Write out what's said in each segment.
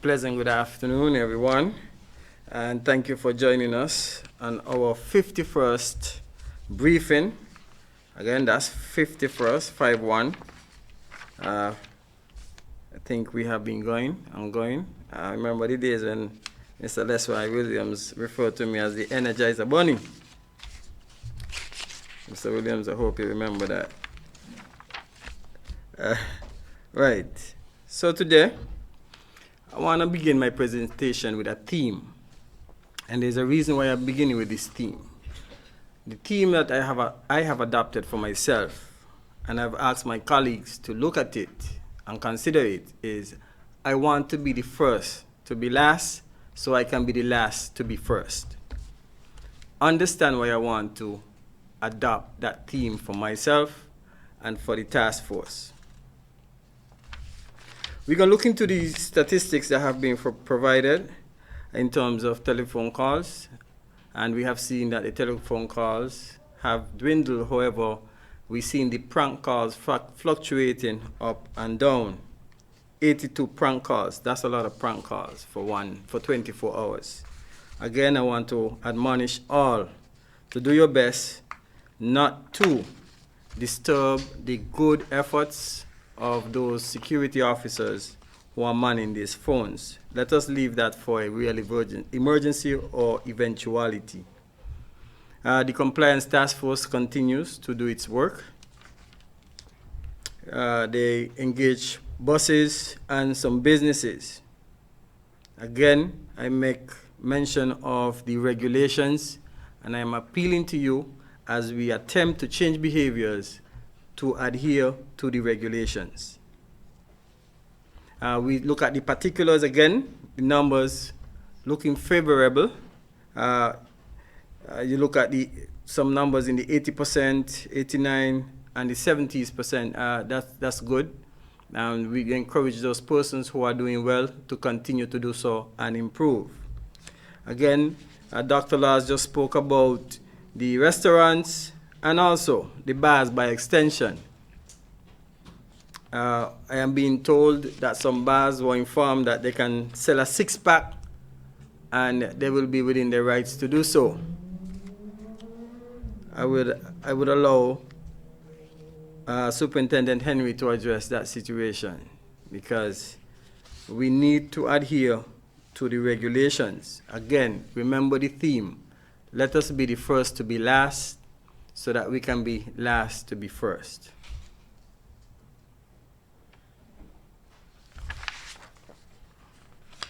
pleasant good afternoon, everyone, and thank you for joining us on our 51st briefing. Again, that's 51st, 5-1. I think we have been ongoing. I remember the days when Mr. Leslie Williams referred to me as the Energizer Bunny. Mr. Williams, I hope you remember that. Right. So today, I want to begin my presentation with a theme. And there's a reason why I'm beginning with this theme. The theme that I have adopted for myself, and I've asked my colleagues to look at it and consider it, is I want to be the first to be last, so I can be the last to be first. Understand why I want to adopt that theme for myself and for the task force. We're going to look into the statistics that have been provided in terms of telephone calls, and we have seen that the telephone calls have dwindled. However, we've seen the prank calls fluctuating up and down. 82 prank calls, that's a lot of prank calls for 24 hours. Again, I want to admonish all to do your best not to disturb the good efforts of those security officers who are manning these phones. Let us leave that for a real emergency or eventuality. The compliance task force continues to do its work. They engage buses and some businesses. Again, I make mention of the regulations, and I'm appealing to you as we attempt to change behaviors to adhere to the regulations. We look at the particulars again, the numbers looking favorable. You look at some numbers in the 80%, 89%, and the 70%. That's good. And we encourage those persons who are doing well to continue to do so and improve. Again, Dr. Lars just spoke about the restaurants and also the bars by extension. I am being told that some bars were informed that they can sell a 6-pack and they will be within their rights to do so. I would allow Superintendent Henry to address that situation, because we need to adhere to the regulations. Again, remember the theme. Let us be the first to be last, so that we can be last to be first.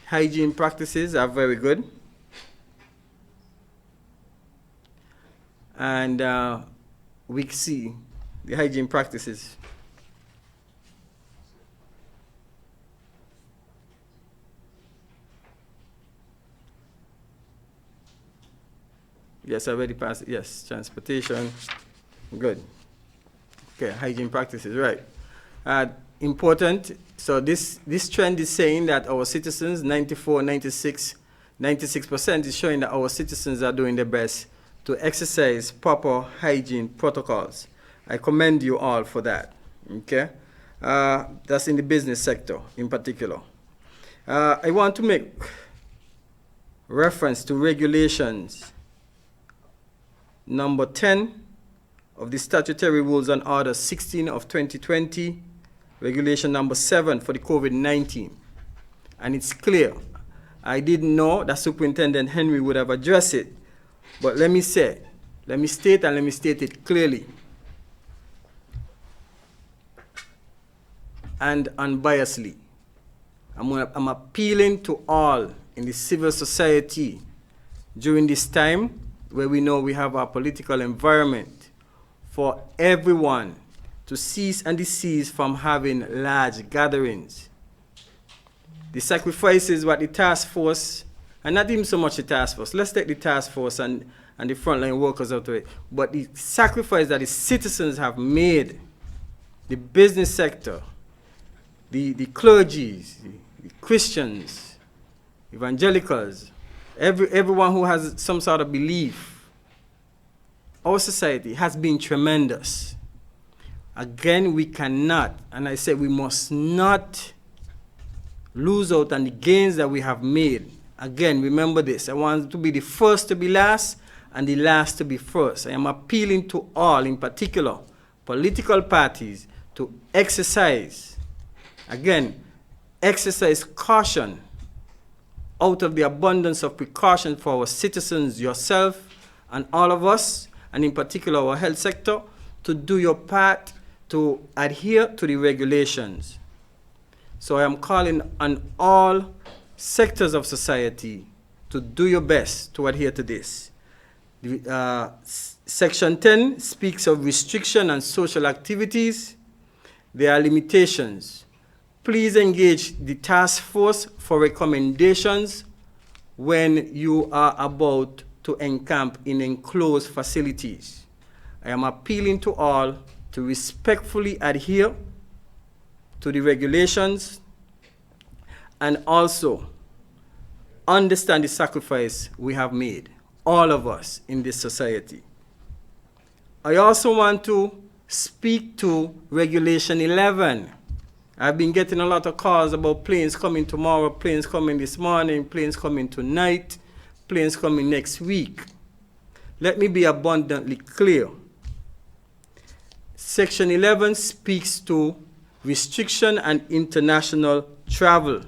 Hygiene practices are very good. And we see the hygiene practices. Yes, I already passed it. Yes, transportation. Good. Okay, hygiene practices, right. Important. So this trend is saying that our citizens, 94, 96, 96% is showing that our citizens are doing their best to exercise proper hygiene protocols. I commend you all for that, okay? That's in the business sector in particular. I want to make reference to regulations number 10 of the Statutory Rules and Orders 16 of 2020, regulation number 7 for the COVID-19. And it's clear. I didn't know that Superintendent Henry would have addressed it, but let me state it clearly and unbiasedly. I'm appealing to all in the civil society during this time where we know we have our political environment, for everyone to cease and desist from having large gatherings. The sacrifices what the task force, and not even so much the task force, let's take the task force and the frontline workers out of it, but the sacrifice that the citizens have made, the business sector, the clergies, the Christians, evangelicals, everyone who has some sort of belief, our society has been tremendous. Again, we cannot, and I say we must not lose out on the gains that we have made. Again, remember this. I want to be the first to be last and the last to be first. I am appealing to all, in particular, political parties, to exercise caution out of the abundance of precaution for our citizens, yourself, and all of us, and in particular our health sector, to do your part to adhere to the regulations. So I am calling on all sectors of society to do your best to adhere to this. Section 10 speaks of restriction on social activities. There are limitations. Please engage the task force for recommendations when you are about to encamp in enclosed facilities. I am appealing to all to respectfully adhere to the regulations and also understand the sacrifice we have made, all of us in this society. I also want to speak to Regulation 11. I've been getting a lot of calls about planes coming tomorrow, planes coming this morning, planes coming tonight, planes coming next week. Let me be abundantly clear. Section 11 speaks to restriction and international travel.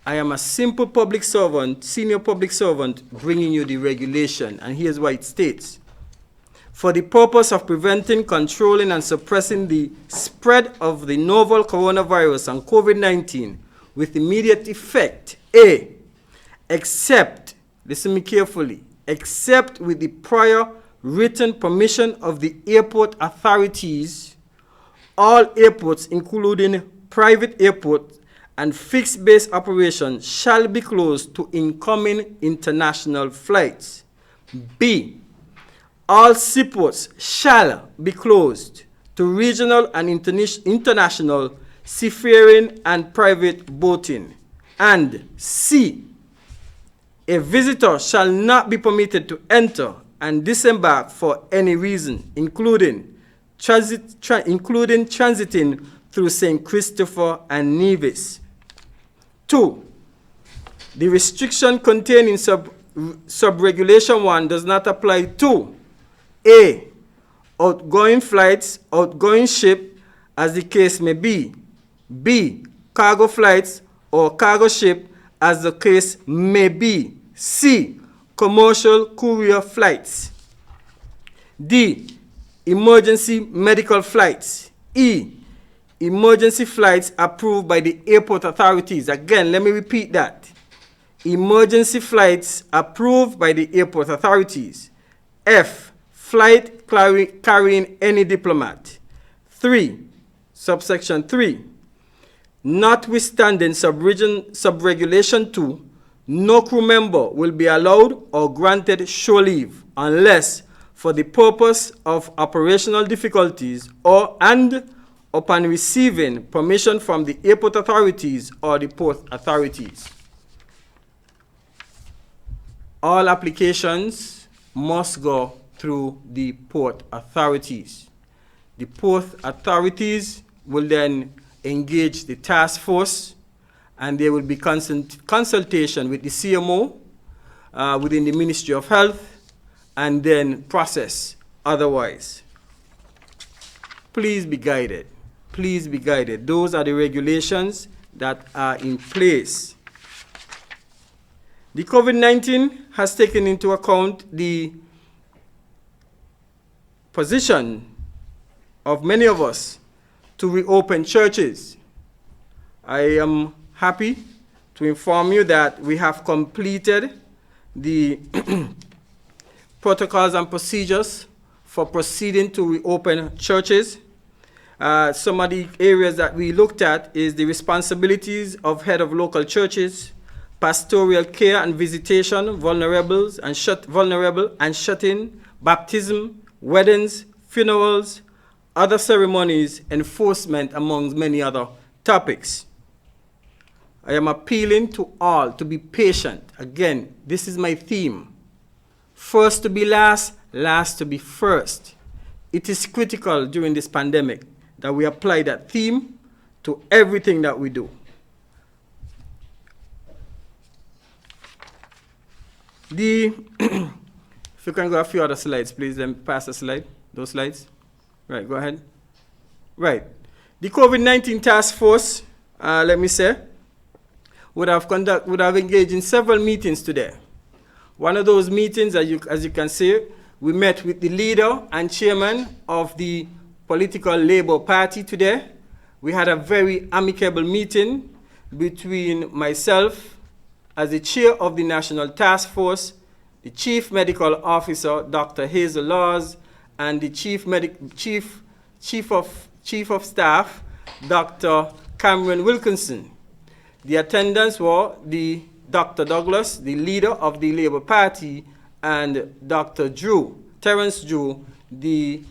I am a simple public servant, senior public servant, bringing you the regulation, and here's what it states. For the purpose of preventing, controlling, and suppressing the spread of the novel coronavirus and COVID-19 with immediate effect, A, except, listen me carefully, except with the prior written permission of the airport authorities, all airports, including private airports and fixed-base operations, shall be closed to incoming international flights. B, all seaports shall be closed to regional and international seafaring and private boating. And C, a visitor shall not be permitted to enter and disembark for any reason, including transiting through St. Christopher and Nevis. 2, the restriction contained in sub-regulation 1 does not apply to A, outgoing flights, outgoing ship, as the case may be. B, cargo flights or cargo ship, as the case may be. C, commercial courier flights. D, emergency medical flights. E, emergency flights approved by the airport authorities. Again, let me repeat that. Emergency flights approved by the airport authorities. F, flight carrying any diplomat. 3, subsection 3, notwithstanding sub-regulation 2, no crew member will be allowed or granted shore leave unless for the purpose of operational difficulties and upon receiving permission from the airport authorities or the port authorities. All applications must go through the port authorities. The port authorities will then engage the task force, and there will be consultation with the CMO within the Ministry of Health, and then process otherwise. Please be guided. Please be guided. Those are the regulations that are in place. The COVID-19 has taken into account the position of many of us to reopen churches. I am happy to inform you that we have completed the protocols and procedures for proceeding to reopen churches. Some of the areas that we looked at is the responsibilities of head of local churches, pastoral care and visitation, vulnerable and shut-in, baptism, weddings, funerals, other ceremonies, enforcement, among many other topics. I am appealing to all to be patient. Again, this is my theme. First to be last, last to be first. It is critical during this pandemic that we apply that theme to everything that we do. If you can go a few other slides, please, then pass the slide, those slides. Right, go ahead. Right. The COVID-19 task force, let me say, would have engaged in several meetings today. One of those meetings, as you can see, we met with the leader and chairman of the political Labour Party today. We had a very amicable meeting between myself as the chair of the National Task Force, the Chief Medical Officer, Dr. Hazel Laws, and the Chief of Staff, Dr. Cameron Wilkinson. The attendants were Dr. Douglas, the leader of the Labour Party, and Dr. Terence Drew, the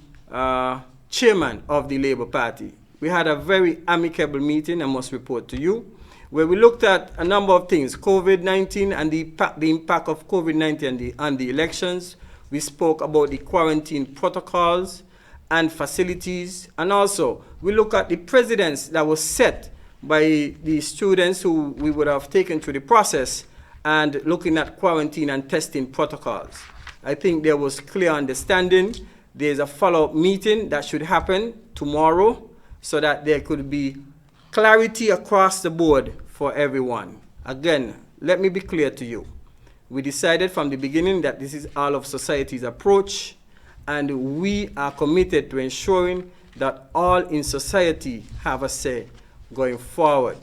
chairman of the Labour Party. We had a very amicable meeting, I must report to you, where we looked at a number of things, COVID-19 and the impact of COVID-19 on the elections. We spoke about the quarantine protocols and facilities, and also we look at the precedents that was set by the students who we would have taken through the process, and looking at quarantine and testing protocols. I think there was clear understanding. There's a follow-up meeting that should happen tomorrow so that there could be clarity across the board for everyone. Again, let me be clear to you. We decided from the beginning that this is all of society's approach, and we are committed to ensuring that all in society have a say going forward.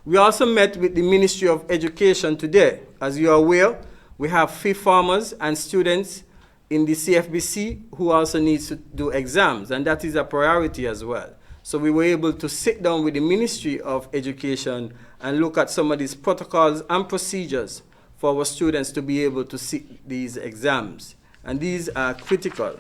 We also met with the Ministry of Education today. As you are aware, we have fifth formers and students in the CFBC who also needs to do exams, and that is a priority as well. So we were able to sit down with the Ministry of Education and look at some of these protocols and procedures for our students to be able to sit these exams. And these are critical.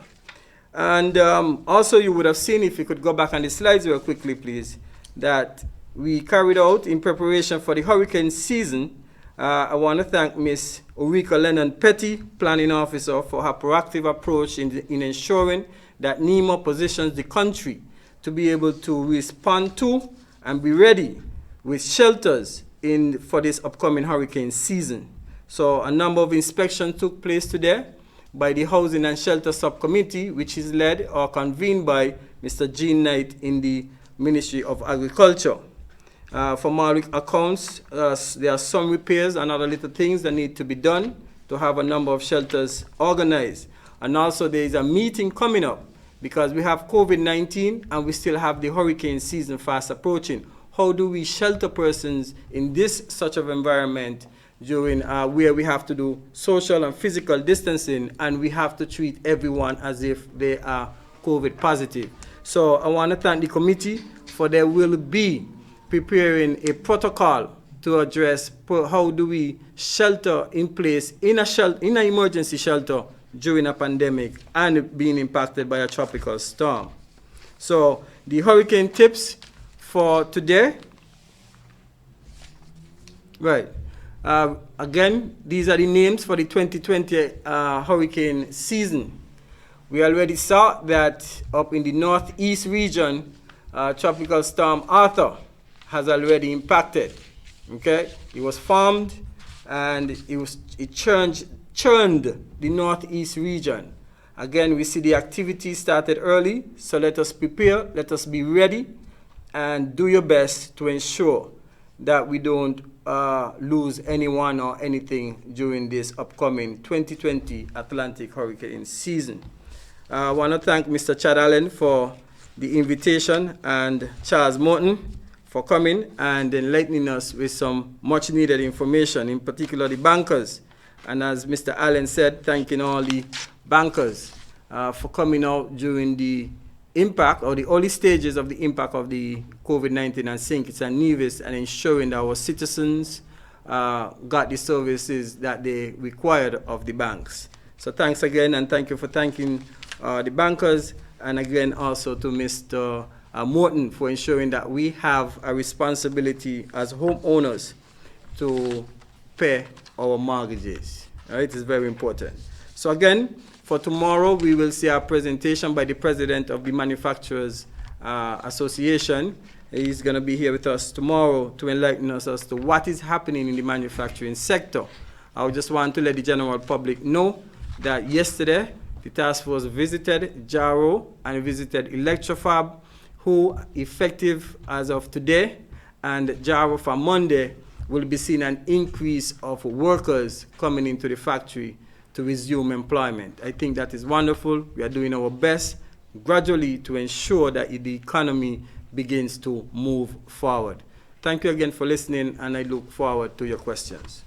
And also you would have seen, if you could go back on the slides real quickly, please, that we carried out in preparation for the hurricane season. I want to thank Ms. Ulrika Lennon-Petty, Planning Officer, for her proactive approach in ensuring that NEMO positions the country to be able to respond to and be ready with shelters for this upcoming hurricane season. So a number of inspections took place today by the Housing and Shelter Subcommittee, which is led or convened by Mr. Jean Knight in the Ministry of Agriculture. From our accounts, there are some repairs and other little things that need to be done to have a number of shelters organized. And also there is a meeting coming up because we have COVID-19 and we still have the hurricane season fast approaching. How do we shelter persons in this such of environment during where we have to do social and physical distancing, and we have to treat everyone as if they are COVID positive? So I want to thank the committee for there will be preparing a protocol to address how do we shelter in place in an emergency shelter during a pandemic and being impacted by a tropical storm. So the hurricane tips for today. Right. Again, these are the names for the 2020 hurricane season. We already saw that up in the northeast region, Tropical Storm Arthur has already impacted. Okay, it was formed and it churned the northeast region. Again, we see the activity started early, so let us prepare, let us be ready, and do your best to ensure that we don't lose anyone or anything during this upcoming 2020 Atlantic hurricane season. I want to thank Mr. Chad Allen for the invitation and Charles Morton for coming and enlightening us with some much needed information, in particular the bankers. And as Mr. Allen said, thanking all the bankers for coming out during the impact or the early stages of the impact of the COVID-19 and St. Kitts and Nevis, and ensuring that our citizens got the services that they required of the banks. So thanks again, and thank you for thanking the bankers, and again also to Mr. Morton for ensuring that we have a responsibility as homeowners to pay our mortgages. All right, it's very important. So again, for tomorrow, we will see our presentation by the president of the Manufacturers Association. He's going to be here with us tomorrow to enlighten us as to what is happening in the manufacturing sector. I just want to let the general public know that yesterday the task force visited JARO and visited Electrofab, who effective as of today, and JARO for Monday will be seeing an increase of workers coming into the factory to resume employment. I think that is wonderful. We are doing our best gradually to ensure that the economy begins to move forward. Thank you again for listening, and I look forward to your questions.